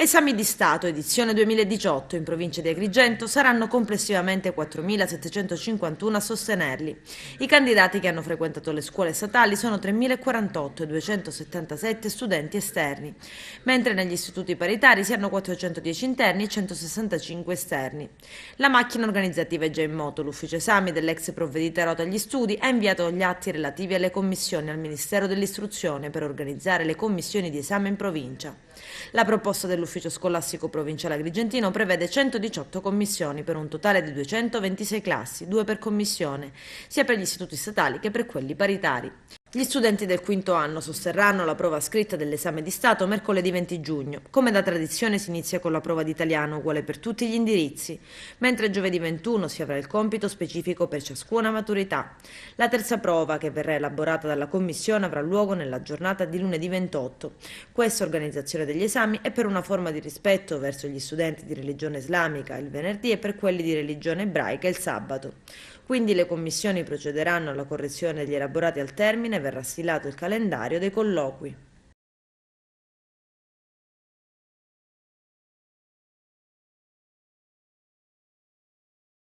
Esami di Stato, edizione 2018, in provincia di Agrigento saranno complessivamente 4.751 a sostenerli. I candidati che hanno frequentato le scuole statali sono 3.048 e 277 studenti esterni, mentre negli istituti paritari si hanno 410 interni e 165 esterni. La macchina organizzativa è già in moto. L'ufficio esami dell'ex provvedita Rota agli Studi ha inviato gli atti relativi alle commissioni al Ministero dell'Istruzione per organizzare le commissioni di esame in provincia. La proposta dell'ufficio scolastico provinciale agrigentino prevede 118 commissioni per un totale di 226 classi, 2 per commissione, sia per gli istituti statali che per quelli paritari. Gli studenti del quinto anno sosterranno la prova scritta dell'esame di Stato mercoledì 20 giugno. Come da tradizione si inizia con la prova di italiano uguale per tutti gli indirizzi, mentre giovedì 21 si avrà il compito specifico per ciascuna maturità. La terza prova, che verrà elaborata dalla Commissione, avrà luogo nella giornata di lunedì 28. Questa organizzazione degli esami è per una forma di rispetto verso gli studenti di religione islamica il venerdì e per quelli di religione ebraica il sabato. Quindi le commissioni procederanno alla correzione degli elaborati al termine e verrà stilato il calendario dei colloqui.